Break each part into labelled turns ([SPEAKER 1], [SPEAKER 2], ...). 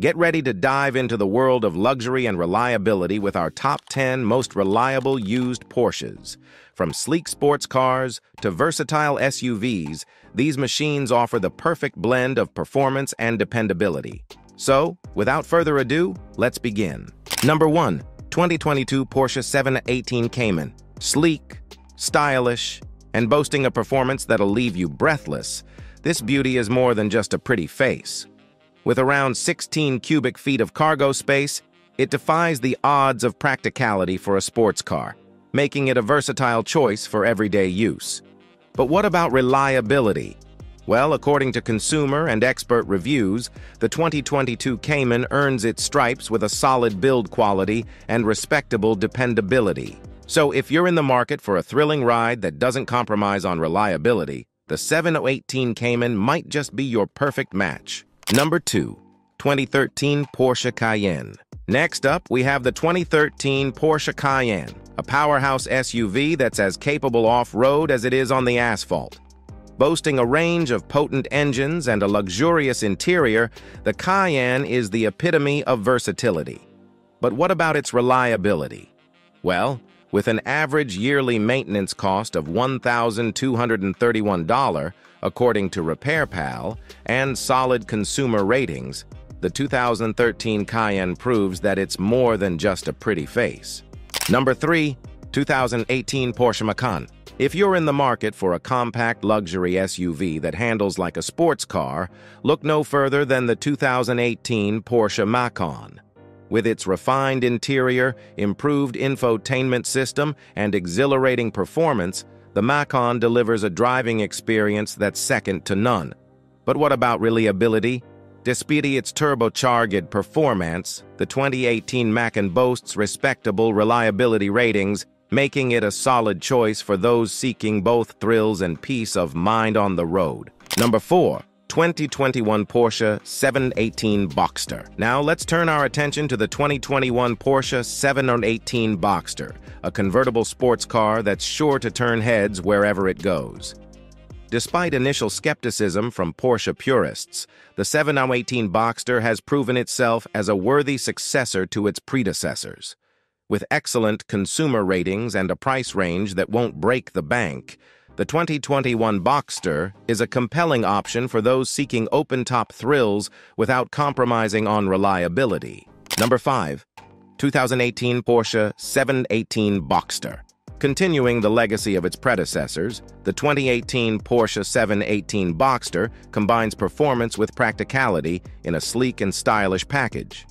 [SPEAKER 1] Get ready to dive into the world of luxury and reliability with our top 10 most reliable used Porsches. From sleek sports cars to versatile SUVs, these machines offer the perfect blend of performance and dependability. So, without further ado, let's begin. Number 1. 2022 Porsche 718 Cayman. Sleek, stylish, and boasting a performance that'll leave you breathless, this beauty is more than just a pretty face. With around 16 cubic feet of cargo space, it defies the odds of practicality for a sports car, making it a versatile choice for everyday use. But what about reliability? Well, according to consumer and expert reviews, the 2022 Cayman earns its stripes with a solid build quality and respectable dependability. So if you're in the market for a thrilling ride that doesn't compromise on reliability, the 718 Cayman might just be your perfect match. Number 2. 2013 Porsche Cayman. Next up, we have the 2013 Porsche Cayman, a powerhouse SUV that's as capable off-road as it is on the asphalt. Boasting a range of potent engines and a luxurious interior, the Cayman is the epitome of versatility. But what about its reliability? Well, with an average yearly maintenance cost of $1,231, according to RepairPal, and solid consumer ratings, the 2013 Cayman proves that it's more than just a pretty face. Number 3. 2018 Porsche Macan. If you're in the market for a compact luxury SUV that handles like a sports car, look no further than the 2018 Porsche Macan. With its refined interior, improved infotainment system, and exhilarating performance, the Macan delivers a driving experience that's second to none. But what about reliability? Despite its turbocharged performance, the 2018 Macan boasts respectable reliability ratings, making it a solid choice for those seeking both thrills and peace of mind on the road. Number 4. 2021 Porsche 718 Boxster. Now let's turn our attention to the 2021 Porsche 718 Boxster, a convertible sports car that's sure to turn heads wherever it goes. Despite initial skepticism from Porsche purists, the 718 Boxster has proven itself as a worthy successor to its predecessors. With excellent consumer ratings and a price range that won't break the bank, the 2021 Boxster is a compelling option for those seeking open-top thrills without compromising on reliability. Number 5. 2018 Porsche 718 Boxster. Continuing the legacy of its predecessors, the 2018 Porsche 718 Boxster combines performance with practicality in a sleek and stylish package.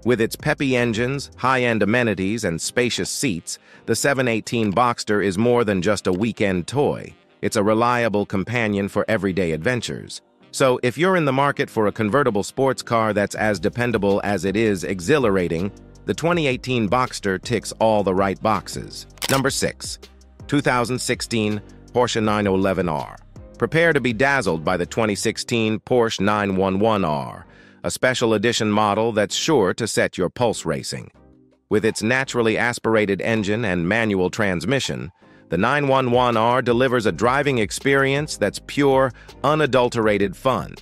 [SPEAKER 1] With its peppy engines, high-end amenities, and spacious seats, the 718 Boxster is more than just a weekend toy. It's a reliable companion for everyday adventures. So, if you're in the market for a convertible sports car that's as dependable as it is exhilarating, the 2018 Boxster ticks all the right boxes. Number 6. 2016 Porsche 911R. Prepare to be dazzled by the 2016 Porsche 911R. A special edition model that's sure to set your pulse racing. With its naturally aspirated engine and manual transmission, the 911R delivers a driving experience that's pure, unadulterated fun.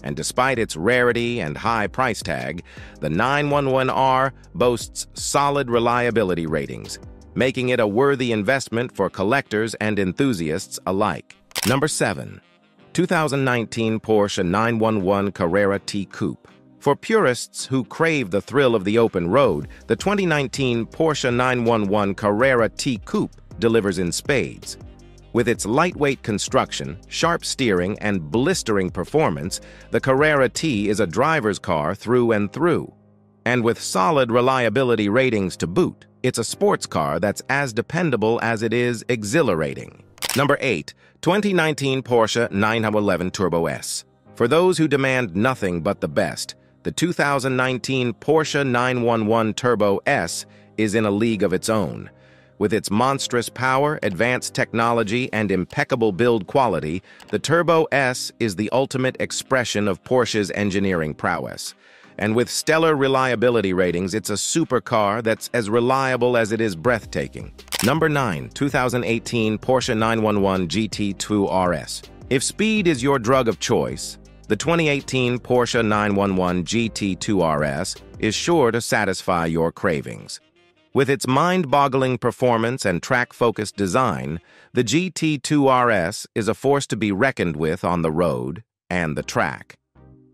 [SPEAKER 1] And despite its rarity and high price tag, the 911R boasts solid reliability ratings, making it a worthy investment for collectors and enthusiasts alike. Number 7. 2019 Porsche 911 Carrera T Coupe. For purists who crave the thrill of the open road, the 2019 Porsche 911 Carrera T Coupe delivers in spades. With its lightweight construction, sharp steering, and blistering performance, the Carrera T is a driver's car through and through. And with solid reliability ratings to boot, it's a sports car that's as dependable as it is exhilarating. Number 8. 2019 Porsche 911 Turbo S. For those who demand nothing but the best, the 2019 Porsche 911 Turbo S is in a league of its own. With its monstrous power, advanced technology, and impeccable build quality, the Turbo S is the ultimate expression of Porsche's engineering prowess. And with stellar reliability ratings, it's a supercar that's as reliable as it is breathtaking. Number 9. 2018 Porsche 911 GT2 RS. If speed is your drug of choice, The 2018 Porsche 911 GT2 RS is sure to satisfy your cravings. With its mind-boggling performance and track-focused design, the GT2 RS is a force to be reckoned with on the road and the track.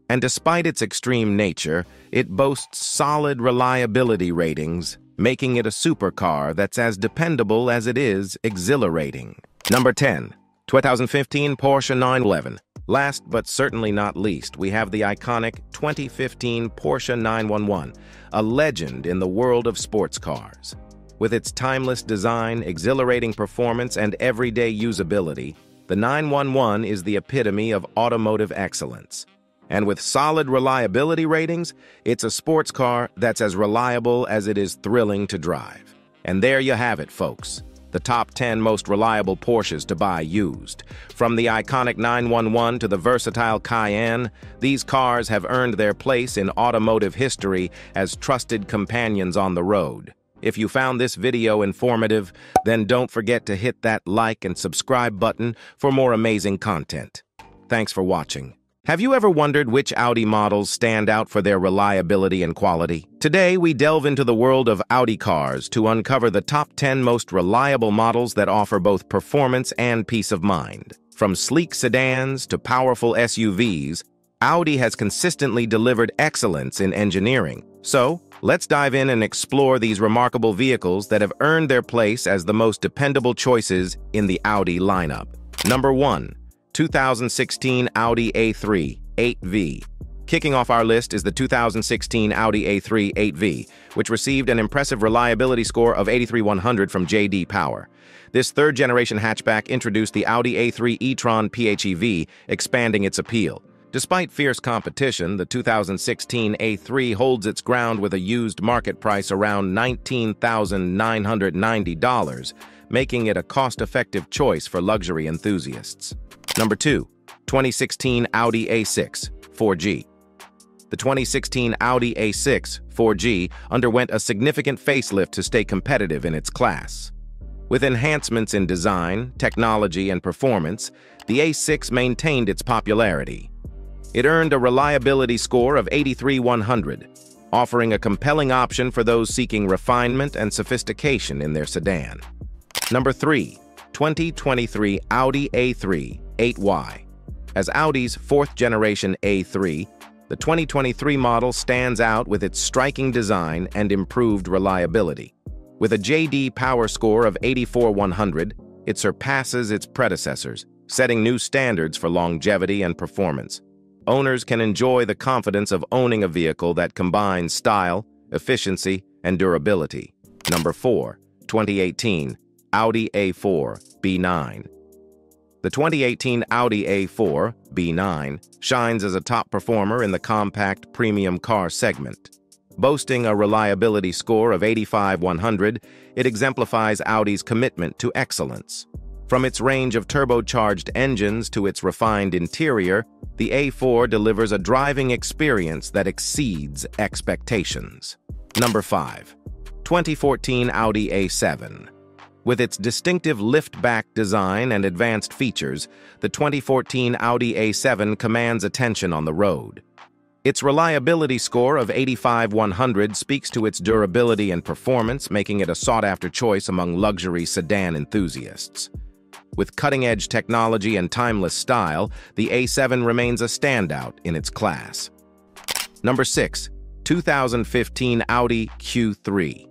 [SPEAKER 1] And despite its extreme nature, it boasts solid reliability ratings, making it a supercar that's as dependable as it is exhilarating. Number 10. 2015 Porsche 911. Last but certainly not least, we have the iconic 2015 Porsche 911, a legend in the world of sports cars. With its timeless design, exhilarating performance, and everyday usability, the 911 is the epitome of automotive excellence. And with solid reliability ratings, it's a sports car that's as reliable as it is thrilling to drive. And there you have it, folks. The top 10 most reliable Porsches to buy used. From the iconic 911 to the versatile Cayman, these cars have earned their place in automotive history as trusted companions on the road. If you found this video informative, then don't forget to hit that like and subscribe button for more amazing content. Thanks for watching. Have you ever wondered which Audi models stand out for their reliability and quality? Today, we delve into the world of Audi cars to uncover the top 10 most reliable models that offer both performance and peace of mind. From sleek sedans to powerful SUVs, Audi has consistently delivered excellence in engineering. So, let's dive in and explore these remarkable vehicles that have earned their place as the most dependable choices in the Audi lineup. Number 1. 2016 Audi A3 8V. Kicking off our list is the 2016 Audi A3 8V, which received an impressive reliability score of 83/100 from J.D. Power. This third-generation hatchback introduced the Audi A3 e-tron PHEV, expanding its appeal. Despite fierce competition, the 2016 A3 holds its ground with a used market price around $19,990, making it a cost-effective choice for luxury enthusiasts. Number 2. 2016 Audi A6 4G. The 2016 Audi A6 4G underwent a significant facelift to stay competitive in its class. With enhancements in design, technology, and performance, the A6 maintained its popularity. It earned a reliability score of 83/100, offering a compelling option for those seeking refinement and sophistication in their sedan. Number 3. 2023 Audi A3 8Y. As Audi's fourth-generation A3, the 2023 model stands out with its striking design and improved reliability. With a J.D. Power score of 84/100, it surpasses its predecessors, setting new standards for longevity and performance. Owners can enjoy the confidence of owning a vehicle that combines style, efficiency, and durability. Number 4. 2018 Audi A4 B9. The 2018 Audi A4 B9 shines as a top performer in the compact premium car segment. Boasting a reliability score of 85/100, it exemplifies Audi's commitment to excellence. From its range of turbocharged engines to its refined interior, the A4 delivers a driving experience that exceeds expectations. Number 5. 2014 Audi A7. With its distinctive lift-back design and advanced features, the 2014 Audi A7 commands attention on the road. Its reliability score of 85/100 speaks to its durability and performance, making it a sought-after choice among luxury sedan enthusiasts. With cutting-edge technology and timeless style, the A7 remains a standout in its class. Number 6. 2015 Audi Q3.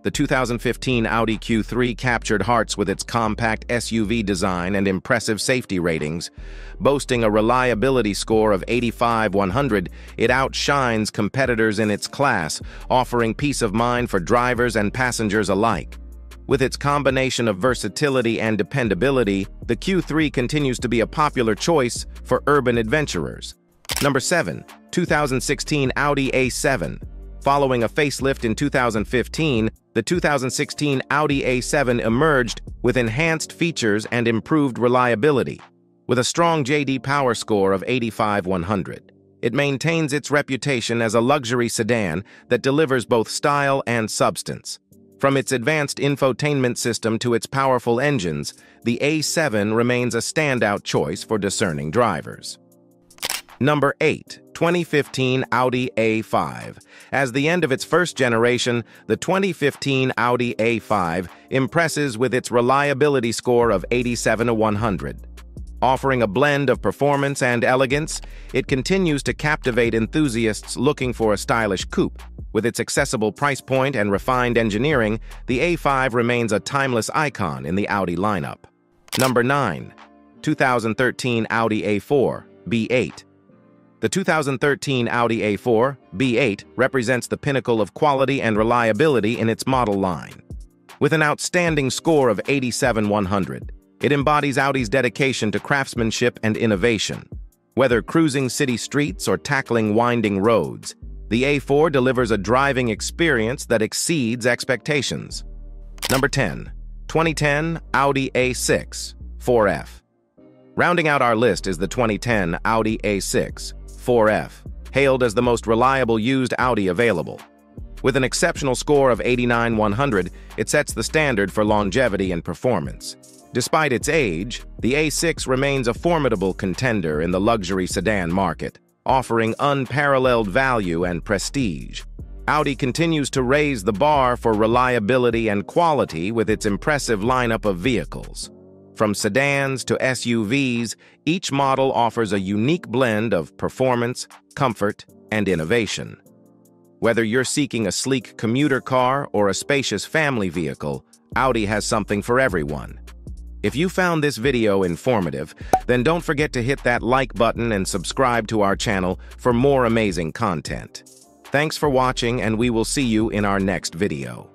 [SPEAKER 1] The 2015 Audi Q3 captured hearts with its compact SUV design and impressive safety ratings. Boasting a reliability score of 85/100, it outshines competitors in its class, offering peace of mind for drivers and passengers alike. With its combination of versatility and dependability, the Q3 continues to be a popular choice for urban adventurers. Number 7. 2016 Audi A7. Following a facelift in 2015, the 2016 Audi A7 emerged with enhanced features and improved reliability. With a strong J.D. Power score of 85/100, it maintains its reputation as a luxury sedan that delivers both style and substance. From its advanced infotainment system to its powerful engines, the A7 remains a standout choice for discerning drivers. Number 8. 2015 Audi A5. As the end of its first generation, the 2015 Audi A5 impresses with its reliability score of 87/100. Offering a blend of performance and elegance, it continues to captivate enthusiasts looking for a stylish coupe. With its accessible price point and refined engineering, the A5 remains a timeless icon in the Audi lineup. Number 9. 2013 Audi A4 B8. The 2013 Audi A4 B8 represents the pinnacle of quality and reliability in its model line. With an outstanding score of 87/100, it embodies Audi's dedication to craftsmanship and innovation. Whether cruising city streets or tackling winding roads, the A4 delivers a driving experience that exceeds expectations. Number 10. 2010 Audi A6 4F. Rounding out our list is the 2010 Audi A6 4F, hailed as the most reliable used Audi available. With an exceptional score of 89/100, it sets the standard for longevity and performance. Despite its age, the A6 remains a formidable contender in the luxury sedan market, offering unparalleled value and prestige. Audi continues to raise the bar for reliability and quality with its impressive lineup of vehicles. From sedans to SUVs, each model offers a unique blend of performance, comfort, and innovation. Whether you're seeking a sleek commuter car or a spacious family vehicle, Audi has something for everyone. If you found this video informative, then don't forget to hit that like button and subscribe to our channel for more amazing content. Thanks for watching, and we will see you in our next video.